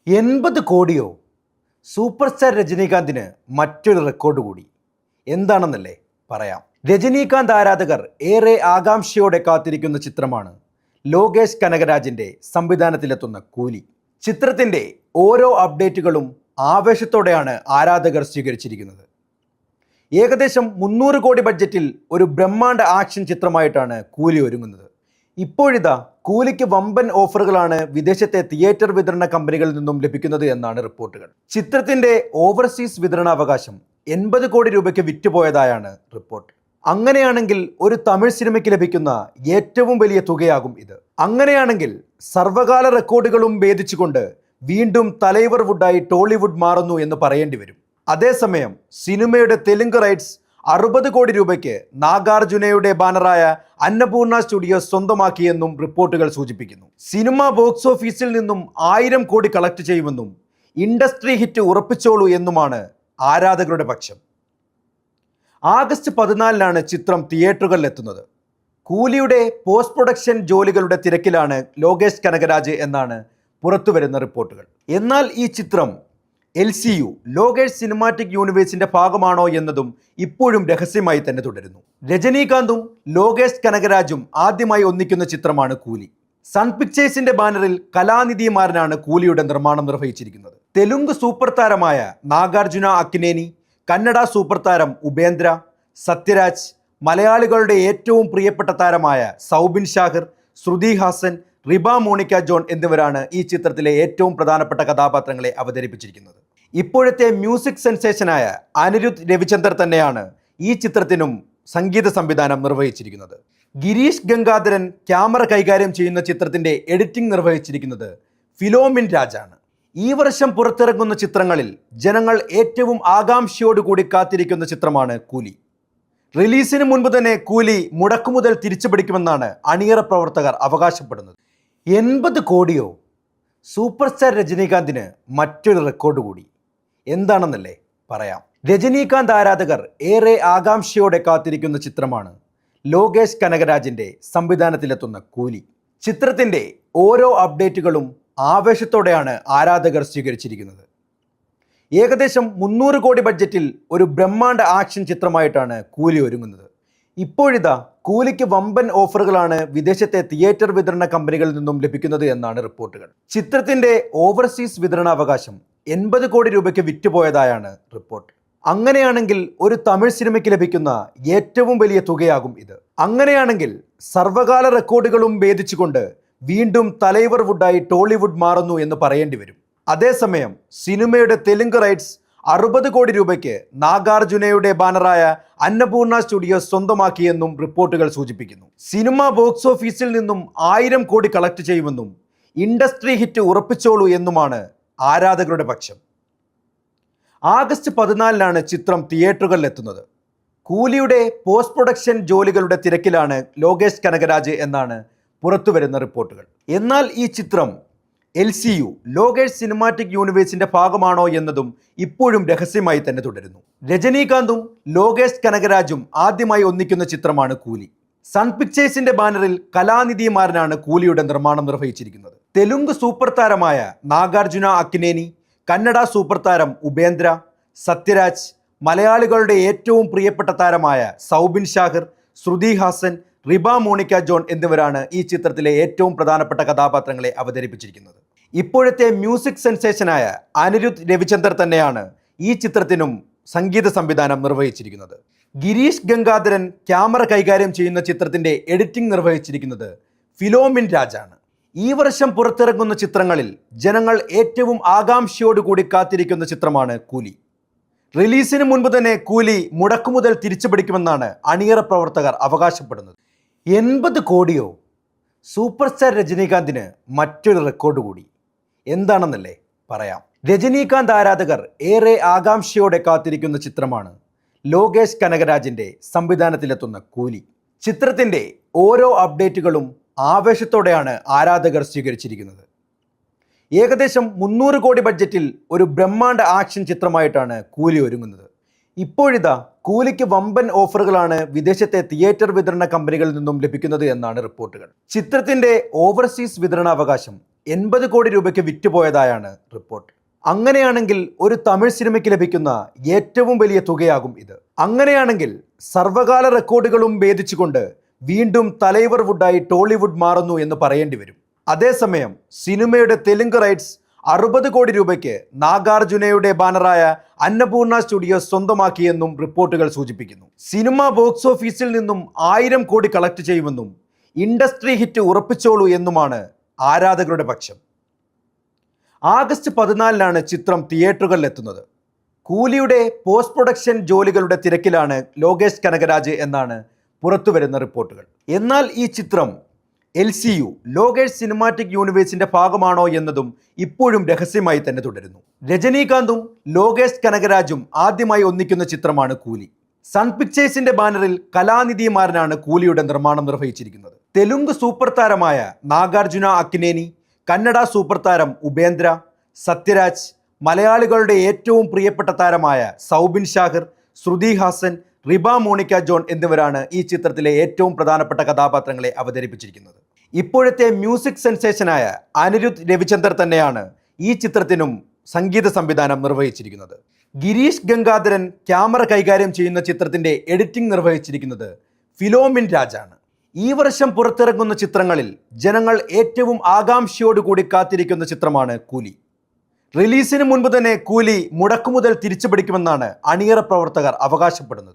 80 കോടിയോ? Super star രജനീകാന്തിന് മറ്റൊരു record കൂടി. എന്താണെന്നല്ലേ പറയാം. രജനീകാന്ത് ആരാധകർ ഏറെ ആകാംക്ഷയോടെ കാത്തിരിക്കുന്ന ചിത്രമാണ് ലോകേഷ് കനകരാജിന്റെ സംവിധാനത്തിലെത്തുന്ന കൂലി. ചിത്രത്തിന്റെ ഓരോ അപ്ഡേറ്റുകളും ആവേശത്തോടെയാണ് ആരാധകർ സ്വീകരിച്ചിരിക്കുന്നത്. ഏകദേശം 300 കോടി ബഡ്ജറ്റിൽ ഒരു ബ്രഹ്മാണ്ഡ ആക്ഷൻ ചിത്രമായിട്ടാണ് കൂലി ഒരുങ്ങുന്നത്. ഇപ്പോഴിതാ കൂലിക്ക് വമ്പൻ ഓഫറുകളാണ് വിദേശത്തെ തിയേറ്റർ വിതരണ കമ്പനികളിൽ നിന്നും ലഭിക്കുന്നത് എന്നാണ് റിപ്പോർട്ടുകൾ. ചിത്രത്തിന്റെ ഓവർസീസ് വിതരണാവകാശം 80 കോടി രൂപയ്ക്ക് വിറ്റുപോയതായാണ് റിപ്പോർട്ട്. അങ്ങനെയാണെങ്കിൽ ഒരു തമിഴ് സിനിമയ്ക്ക് ലഭിക്കുന്ന ഏറ്റവും വലിയ തുകയാകും ഇത്. അങ്ങനെയാണെങ്കിൽ സർവകാല റെക്കോർഡുകളും ഭേദിച്ചുകൊണ്ട് വീണ്ടും തലൈവർ വുഡായി ടോളിവുഡ് മാറുന്നു എന്ന് പറയേണ്ടി വരും. അതേസമയം സിനിമയുടെ തെലുങ്ക് റൈറ്റ്സ് 60 കോടി രൂപയ്ക്ക് നാഗാർജുനയുടെ ബാനറായ അന്നപൂർണ സ്റ്റുഡിയോസ് സ്വന്തമാക്കിയെന്നും റിപ്പോർട്ടുകൾ സൂചിപ്പിക്കുന്നു. സിനിമ ബോക്സ് ഓഫീസിൽ നിന്നും 1000 കോടി കളക്ട് ചെയ്യുമെന്നും ഇൻഡസ്ട്രി ഹിറ്റ് ഉറപ്പിച്ചോളൂ എന്നുമാണ് ആരാധകരുടെ പക്ഷം. ആഗസ്റ്റ് 14-നാണ് ചിത്രം തിയേറ്ററുകളിൽ എത്തുന്നത്. കൂലിയുടെ പോസ്റ്റ് പ്രൊഡക്ഷൻ ജോലികളുടെ തിരക്കിലാണ് ലോകേഷ് കനകരാജ് എന്നാണ് പുറത്തുവരുന്ന റിപ്പോർട്ടുകൾ. എന്നാൽ ഈ ചിത്രം LCU ലോകേഷ് സിനിമാറ്റിക് യൂണിവേഴ്സിന്റെ ഭാഗമാണോ എന്നതും ഇപ്പോഴും രഹസ്യമായി തന്നെ തുടരുന്നു. രജനീകാന്തും ലോകേഷ് കനകരാജും ആദ്യമായി ഒന്നിക്കുന്ന ചിത്രമാണ് കൂലി. സൺ പിക്ചേഴ്സിന്റെ ബാനറിൽ കലാനിധിമാരനാണ് കൂലിയുടെ നിർമ്മാണം നിർവഹിച്ചിരിക്കുന്നത്. തെലുങ്ക് സൂപ്പർ താരമായ നാഗാർജുന അക്കിനേനി, കന്നഡ സൂപ്പർ താരം ഉപേന്ദ്ര, സത്യരാജ്, മലയാളികളുടെ ഏറ്റവും പ്രിയപ്പെട്ട താരമായ സൗബിൻ ഷാഹിർ, ശ്രുതി ഹാസൻ, റിബ മോണിക്ക ജോൺ എന്നിവരാണ് ഈ ചിത്രത്തിലെ ഏറ്റവും പ്രധാനപ്പെട്ട കഥാപാത്രങ്ങളെ അവതരിപ്പിച്ചിരിക്കുന്നത്. ഇപ്പോഴത്തെ മ്യൂസിക് സെൻസേഷനായ അനിരുദ്ധ് രവിചന്ദർ തന്നെയാണ് ഈ ചിത്രത്തിനും സംഗീത സംവിധാനം നിർവഹിച്ചിരിക്കുന്നത്. ഗിരീഷ് ഗംഗാധരൻ ക്യാമറ കൈകാര്യം ചെയ്യുന്ന ചിത്രത്തിന്റെ എഡിറ്റിംഗ് നിർവഹിച്ചിരിക്കുന്നത് ഫിലോമിൻ രാജാണ്. ഈ വർഷം പുറത്തിറങ്ങുന്ന ചിത്രങ്ങളിൽ ജനങ്ങൾ ഏറ്റവും ആകാംക്ഷയോടുകൂടി കാത്തിരിക്കുന്ന ചിത്രമാണ് കൂലി. റിലീസിന് മുൻപ് തന്നെ കൂലി മുടക്കുമുതൽ തിരിച്ചുപിടിക്കുമെന്നാണ് അണിയറ പ്രവർത്തകർ അവകാശപ്പെടുന്നത്. 80 കോടിയോ? സൂപ്പർ സ്റ്റാർ രജനീകാന്തിന് മറ്റൊരു റെക്കോർഡ് കൂടി. എന്താണെന്നല്ലേ പറയാം. രജനീകാന്ത് ആരാധകർ ഏറെ ആകാംക്ഷയോടെ കാത്തിരിക്കുന്ന ചിത്രമാണ് ലോകേഷ് കനകരാജിന്റെ സംവിധാനത്തിലെത്തുന്ന കൂലി. ചിത്രത്തിന്റെ ഓരോ അപ്ഡേറ്റുകളും ആവേശത്തോടെയാണ് ആരാധകർ സ്വീകരിച്ചിരിക്കുന്നത്. ഏകദേശം 300 കോടി ബഡ്ജറ്റിൽ ഒരു ബ്രഹ്മാണ്ഡ ആക്ഷൻ ചിത്രമായിട്ടാണ് കൂലി ഒരുങ്ങുന്നത്. ഇപ്പോഴിതാ കൂലിക്ക് വമ്പൻ ഓഫറുകളാണ് വിദേശത്തെ തിയേറ്റർ വിതരണ കമ്പനികളിൽ നിന്നും ലഭിക്കുന്നത് എന്നാണ് റിപ്പോർട്ടുകൾ. ചിത്രത്തിന്റെ ഓവർസീസ് വിതരണാവകാശം 80 കോടി രൂപയ്ക്ക് വിറ്റുപോയതായാണ് റിപ്പോർട്ട്. അങ്ങനെയാണെങ്കിൽ ഒരു തമിഴ് സിനിമയ്ക്ക് ലഭിക്കുന്ന ഏറ്റവും വലിയ തുകയാകും ഇത്. അങ്ങനെയാണെങ്കിൽ സർവകാല റെക്കോർഡുകളും ഭേദിച്ചുകൊണ്ട് വീണ്ടും തലൈവർ വുഡായി ടോളിവുഡ് മാറുന്നു എന്ന് പറയേണ്ടി വരും. അതേസമയം സിനിമയുടെ തെലുങ്ക് റൈറ്റ്സ് 60 കോടി രൂപയ്ക്ക് നാഗാർജുനയുടെ ബാനറായ അന്നപൂർണ സ്റ്റുഡിയോസ് സ്വന്തമാക്കിയെന്നും റിപ്പോർട്ടുകൾ സൂചിപ്പിക്കുന്നു. സിനിമ ബോക്സ് ഓഫീസിൽ നിന്നും 1000 കോടി കളക്ട് ചെയ്യുമെന്നും ഇൻഡസ്ട്രി ഹിറ്റ് ഉറപ്പിച്ചോളൂ എന്നുമാണ് ആരാധകരുടെ പക്ഷം. ആഗസ്റ്റ് 14-നാണ് ചിത്രം തിയേറ്ററുകളിൽ എത്തുന്നത്. കൂലിയുടെ പോസ്റ്റ് പ്രൊഡക്ഷൻ ജോലികളുടെ തിരക്കിലാണ് ലോകേഷ് കനകരാജ് എന്നാണ് പുറത്തുവരുന്ന റിപ്പോർട്ടുകൾ. എന്നാൽ ഈ ചിത്രം LCU ലോകേഷ് സിനിമാറ്റിക് യൂണിവേഴ്സിന്റെ ഭാഗമാണോ എന്നതും ഇപ്പോഴും രഹസ്യമായി തന്നെ തുടരുന്നു. രജനീകാന്തും ലോകേഷ് കനകരാജും ആദ്യമായി ഒന്നിക്കുന്ന ചിത്രമാണ് കൂലി. സൺ പിക്ചേഴ്സിന്റെ ബാനറിൽ കലാനിധിമാരനാണ് കൂലിയുടെ നിർമ്മാണം നിർവഹിച്ചിരിക്കുന്നത്. തെലുങ്ക് സൂപ്പർ താരമായ നാഗാർജുന അക്കിനേനി, കന്നഡ സൂപ്പർ താരം ഉപേന്ദ്ര, സത്യരാജ്, മലയാളികളുടെ ഏറ്റവും പ്രിയപ്പെട്ട താരമായ സൗബിൻ ഷാഹിർ, ശ്രുതി ഹാസൻ, റിബ മോണിക്ക ജോൺ എന്നിവരാണ് ഈ ചിത്രത്തിലെ ഏറ്റവും പ്രധാനപ്പെട്ട കഥാപാത്രങ്ങളെ അവതരിപ്പിച്ചിരിക്കുന്നത്. ഇപ്പോഴത്തെ മ്യൂസിക് സെൻസേഷനായ അനിരുദ്ധ് രവിചന്ദർ തന്നെയാണ് ഈ ചിത്രത്തിനും സംഗീത സംവിധാനം നിർവഹിച്ചിരിക്കുന്നത്. ഗിരീഷ് ഗംഗാധരൻ ക്യാമറ കൈകാര്യം ചെയ്യുന്ന ചിത്രത്തിന്റെ എഡിറ്റിംഗ് നിർവഹിച്ചിരിക്കുന്നത് ഫിലോമിൻ രാജാണ്. ഈ വർഷം പുറത്തിറങ്ങുന്ന ചിത്രങ്ങളിൽ ജനങ്ങൾ ഏറ്റവും ആകാംക്ഷയോടുകൂടി കാത്തിരിക്കുന്ന ചിത്രമാണ് കൂലി. റിലീസിന് മുൻപ് തന്നെ കൂലി മുടക്കുമുതൽ തിരിച്ചുപിടിക്കുമെന്നാണ് അണിയറ പ്രവർത്തകർ അവകാശപ്പെടുന്നത്. 80 കോടിയോ? സൂപ്പർ സ്റ്റാർ രജനീകാന്തിന് മറ്റൊരു റെക്കോർഡ് കൂടി. എന്താണെന്നല്ലേ പറയാം. രജനീകാന്ത് ആരാധകർ ഏറെ ആകാംക്ഷയോടെ കാത്തിരിക്കുന്ന ചിത്രമാണ് ലോകേഷ് കനകരാജിന്റെ സംവിധാനത്തിലെത്തുന്ന കൂലി. ചിത്രത്തിന്റെ ഓരോ അപ്ഡേറ്റുകളും ആവേശത്തോടെയാണ് ആരാധകർ സ്വീകരിച്ചിരിക്കുന്നത്. ഏകദേശം 300 കോടി ബഡ്ജറ്റിൽ ഒരു ബ്രഹ്മാണ്ഡ ആക്ഷൻ ചിത്രമായിട്ടാണ് കൂലി ഒരുങ്ങുന്നത്. ഇപ്പോഴിതാ കൂലിക്ക് വമ്പൻ ഓഫറുകളാണ് വിദേശത്തെ തിയേറ്റർ വിതരണ കമ്പനികളിൽ നിന്നും ലഭിക്കുന്നത് എന്നാണ് റിപ്പോർട്ടുകൾ. ചിത്രത്തിന്റെ ഓവർസീസ് വിതരണാവകാശം 80 കോടി രൂപയ്ക്ക് വിറ്റുപോയതായാണ് റിപ്പോർട്ട്. അങ്ങനെയാണെങ്കിൽ ഒരു തമിഴ് സിനിമയ്ക്ക് ലഭിക്കുന്ന ഏറ്റവും വലിയ തുകയാകും ഇത്. അങ്ങനെയാണെങ്കിൽ സർവകാല റെക്കോർഡുകളും ഭേദിച്ചുകൊണ്ട് വീണ്ടും തലൈവർ വുഡായി ടോളിവുഡ് മാറുന്നു എന്ന് പറയേണ്ടി വരും. അതേസമയം സിനിമയുടെ തെലുങ്ക് റൈറ്റ്സ് 60 കോടി രൂപയ്ക്ക് നാഗാർജുനയുടെ ബാനറായ അന്നപൂർണ സ്റ്റുഡിയോസ് സ്വന്തമാക്കിയെന്നും റിപ്പോർട്ടുകൾ സൂചിപ്പിക്കുന്നു. സിനിമ ബോക്സ് ഓഫീസിൽ നിന്നും 1000 കോടി കളക്ട് ചെയ്യുമെന്നും ഇൻഡസ്ട്രി ഹിറ്റ് ഉറപ്പിച്ചോളൂ എന്നുമാണ് ആരാധകരുടെ പക്ഷം. ആഗസ്റ്റ് 14-നാണ് ചിത്രം തിയേറ്ററുകളിൽ എത്തുന്നത്. കൂലിയുടെ പോസ്റ്റ് പ്രൊഡക്ഷൻ ജോലികളുടെ തിരക്കിലാണ് ലോകേഷ് കനകരാജ് എന്നാണ് പുറത്തുവരുന്ന റിപ്പോർട്ടുകൾ. എന്നാൽ ഈ ചിത്രം LCU ലോകേഷ് സിനിമാറ്റിക് യൂണിവേഴ്സിന്റെ ഭാഗമാണോ എന്നതും ഇപ്പോഴും രഹസ്യമായി തന്നെ തുടരുന്നു. രജനീകാന്തും ലോകേഷ് കനകരാജും ആദ്യമായി ഒന്നിക്കുന്ന ചിത്രമാണ് കൂലി. സൺ പിക്ചേഴ്സിന്റെ ബാനറിൽ കലാനിധിമാരനാണ് കൂലിയുടെ നിർമ്മാണം നിർവഹിച്ചിരിക്കുന്നത്. തെലുങ്ക് സൂപ്പർ താരമായ നാഗാർജുന അക്കിനേനി, കന്നഡ സൂപ്പർ താരം ഉപേന്ദ്ര, സത്യരാജ്, മലയാളികളുടെ ഏറ്റവും പ്രിയപ്പെട്ട താരമായ സൗബിൻ ഷാഹിർ, ശ്രുതി ഹാസൻ, റിബ മോണിക്ക ജോൺ എന്നിവരാണ് ഈ ചിത്രത്തിലെ ഏറ്റവും പ്രധാനപ്പെട്ട കഥാപാത്രങ്ങളെ അവതരിപ്പിച്ചിരിക്കുന്നത്. ഇപ്പോഴത്തെ മ്യൂസിക് സെൻസേഷനായ അനിരുദ്ധ് രവിചന്ദർ തന്നെയാണ് ഈ ചിത്രത്തിനും സംഗീത സംവിധാനം നിർവഹിച്ചിരിക്കുന്നത്. ഗിരീഷ് ഗംഗാധരൻ ക്യാമറ കൈകാര്യം ചെയ്യുന്ന ചിത്രത്തിന്റെ എഡിറ്റിംഗ് നിർവഹിച്ചിരിക്കുന്നത് ഫിലോമിൻ രാജാണ്. ഈ വർഷം പുറത്തിറങ്ങുന്ന ചിത്രങ്ങളിൽ ജനങ്ങൾ ഏറ്റവും ആകാംക്ഷയോടുകൂടി കാത്തിരിക്കുന്ന ചിത്രമാണ് കൂലി. റിലീസിന് മുൻപ് തന്നെ കൂലി മുടക്കുമുതൽ തിരിച്ചുപിടിക്കുമെന്നാണ് അണിയറ പ്രവർത്തകർ അവകാശപ്പെടുന്നത്.